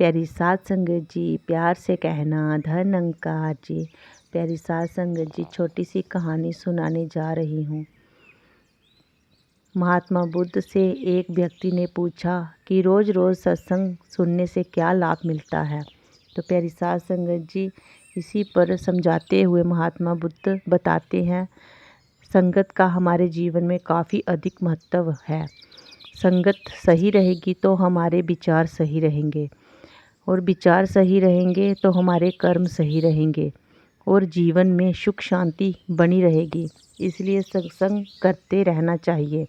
प्यारी साध संगत जी, प्यार से कहना धन अंकार जी। प्यारी साध संगत जी, छोटी सी कहानी सुनाने जा रही हूँ। महात्मा बुद्ध से एक व्यक्ति ने पूछा कि रोज़ रोज़ सत्संग सुनने से क्या लाभ मिलता है। तो प्यारी साध संगत जी, इसी पर समझाते हुए महात्मा बुद्ध बताते हैं, संगत का हमारे जीवन में काफ़ी अधिक महत्व है। संगत सही रहेगी तो हमारे विचार सही रहेंगे, और विचार सही रहेंगे तो हमारे कर्म सही रहेंगे, और जीवन में सुख शांति बनी रहेगी। इसलिए सत्संग करते रहना चाहिए।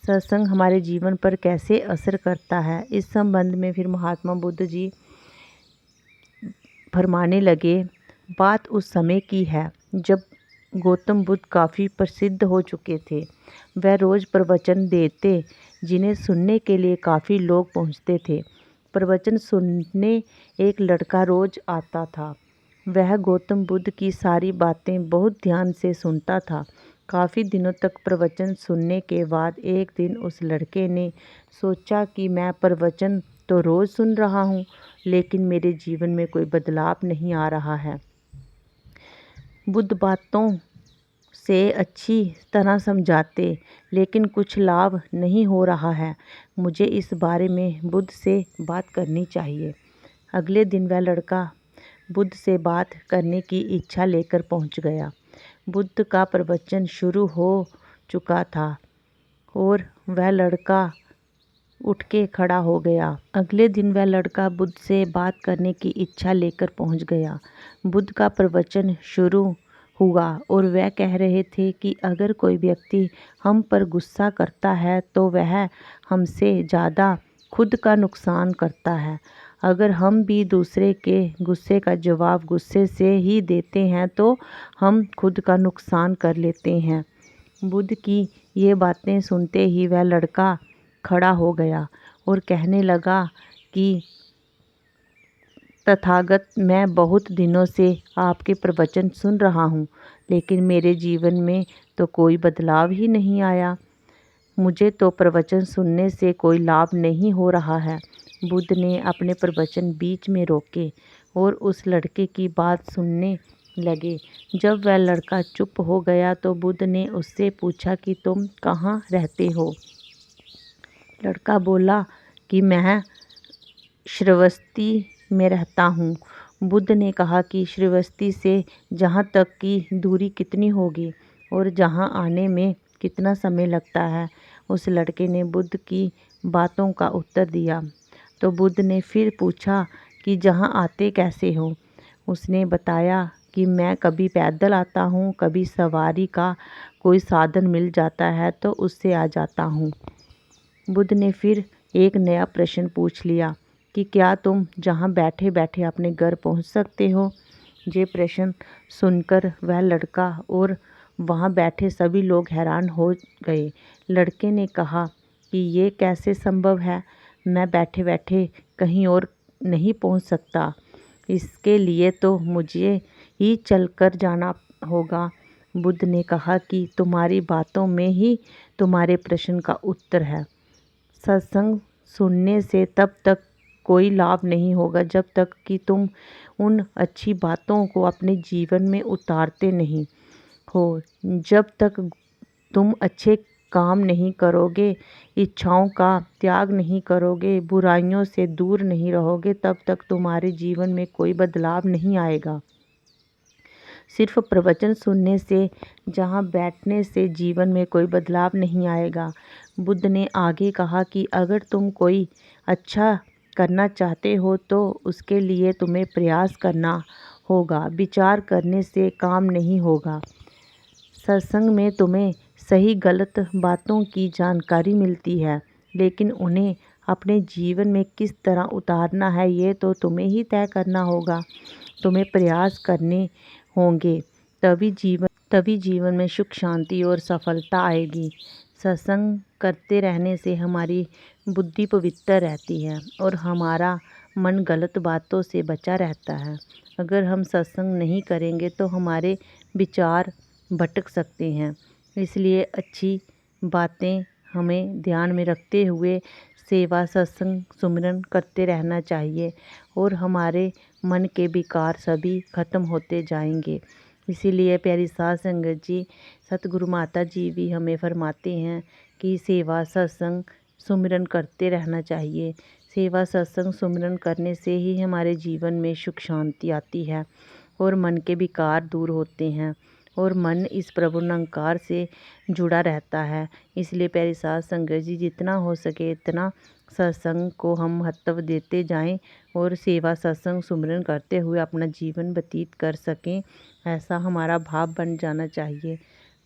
सत्संग हमारे जीवन पर कैसे असर करता है, इस संबंध में फिर महात्मा बुद्ध जी फरमाने लगे। बात उस समय की है जब गौतम बुद्ध काफ़ी प्रसिद्ध हो चुके थे। वह रोज़ प्रवचन देते, जिन्हें सुनने के लिए काफ़ी लोग पहुँचते थे। प्रवचन सुनने एक लड़का रोज़ आता था। वह गौतम बुद्ध की सारी बातें बहुत ध्यान से सुनता था। काफ़ी दिनों तक प्रवचन सुनने के बाद एक दिन उस लड़के ने सोचा कि मैं प्रवचन तो रोज़ सुन रहा हूँ, लेकिन मेरे जीवन में कोई बदलाव नहीं आ रहा है। बुद्ध बातों से अच्छी तरह समझाते, लेकिन कुछ लाभ नहीं हो रहा है। मुझे इस बारे में बुद्ध से बात करनी चाहिए। अगले दिन वह लड़का बुद्ध से बात करने की इच्छा लेकर पहुंच गया। बुद्ध का प्रवचन शुरू हो चुका था और वह लड़का उठ के खड़ा हो गया। अगले दिन वह लड़का बुद्ध से बात करने की इच्छा लेकर पहुंच गया। बुद्ध का प्रवचन शुरू हुआ और वह कह रहे थे कि अगर कोई व्यक्ति हम पर गुस्सा करता है तो वह हमसे ज़्यादा खुद का नुकसान करता है। अगर हम भी दूसरे के गुस्से का जवाब गुस्से से ही देते हैं तो हम खुद का नुकसान कर लेते हैं। बुद्ध की ये बातें सुनते ही वह लड़का खड़ा हो गया और कहने लगा कि तथागत, मैं बहुत दिनों से आपके प्रवचन सुन रहा हूँ, लेकिन मेरे जीवन में तो कोई बदलाव ही नहीं आया। मुझे तो प्रवचन सुनने से कोई लाभ नहीं हो रहा है। बुद्ध ने अपने प्रवचन बीच में रोके और उस लड़के की बात सुनने लगे। जब वह लड़का चुप हो गया तो बुद्ध ने उससे पूछा कि तुम कहाँ रहते हो। लड़का बोला कि मैं श्रावस्ती में रहता हूँ। बुद्ध ने कहा कि श्रावस्ती से जहाँ तक की दूरी कितनी होगी और जहाँ आने में कितना समय लगता है। उस लड़के ने बुद्ध की बातों का उत्तर दिया। तो बुद्ध ने फिर पूछा कि जहाँ आते कैसे हो। उसने बताया कि मैं कभी पैदल आता हूँ, कभी सवारी का कोई साधन मिल जाता है तो उससे आ जाता हूँ। बुद्ध ने फिर एक नया प्रश्न पूछ लिया कि क्या तुम जहाँ बैठे बैठे अपने घर पहुँच सकते हो। ये प्रश्न सुनकर वह लड़का और वहाँ बैठे सभी लोग हैरान हो गए। लड़के ने कहा कि ये कैसे संभव है, मैं बैठे बैठे कहीं और नहीं पहुँच सकता। इसके लिए तो मुझे ही चलकर जाना होगा। बुद्ध ने कहा कि तुम्हारी बातों में ही तुम्हारे प्रश्न का उत्तर है। सत्संग सुनने से तब तक कोई लाभ नहीं होगा जब तक कि तुम उन अच्छी बातों को अपने जीवन में उतारते नहीं हो। जब तक तुम अच्छे काम नहीं करोगे, इच्छाओं का त्याग नहीं करोगे, बुराइयों से दूर नहीं रहोगे, तब तक तुम्हारे जीवन में कोई बदलाव नहीं आएगा। सिर्फ प्रवचन सुनने से, जहाँ बैठने से जीवन में कोई बदलाव नहीं आएगा। बुद्ध ने आगे कहा कि अगर तुम कोई अच्छा करना चाहते हो तो उसके लिए तुम्हें प्रयास करना होगा। विचार करने से काम नहीं होगा। सत्संग में तुम्हें सही गलत बातों की जानकारी मिलती है, लेकिन उन्हें अपने जीवन में किस तरह उतारना है ये तो तुम्हें ही तय करना होगा। तुम्हें प्रयास करने होंगे, तभी जीवन में सुख शांति और सफलता आएगी। सत्संग करते रहने से हमारी बुद्धि पवित्र रहती है और हमारा मन गलत बातों से बचा रहता है। अगर हम सत्संग नहीं करेंगे तो हमारे विचार भटक सकते हैं। इसलिए अच्छी बातें हमें ध्यान में रखते हुए सेवा सत्संग सुमिरन करते रहना चाहिए और हमारे मन के विकार सभी खत्म होते जाएंगे। इसीलिए प्यारी साध संगत जी, सतगुरु माता जी भी हमें फरमाते हैं कि सेवा सत्संग सुमिरन करते रहना चाहिए। सेवा सत्संग सुमिरन करने से ही हमारे जीवन में सुख शांति आती है और मन के विकार दूर होते हैं और मन इस प्रभु निरंकार से जुड़ा रहता है। इसलिए प्यारी साध संगत जी, जितना हो सके इतना सत्संग को हम महत्व देते जाएं और सेवा सत्संग सुमिरन करते हुए अपना जीवन व्यतीत कर सकें, ऐसा हमारा भाव बन जाना चाहिए।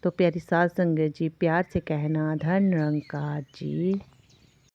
तो प्यारी साध संगत जी, प्यार से कहना, धन निरंकार जी।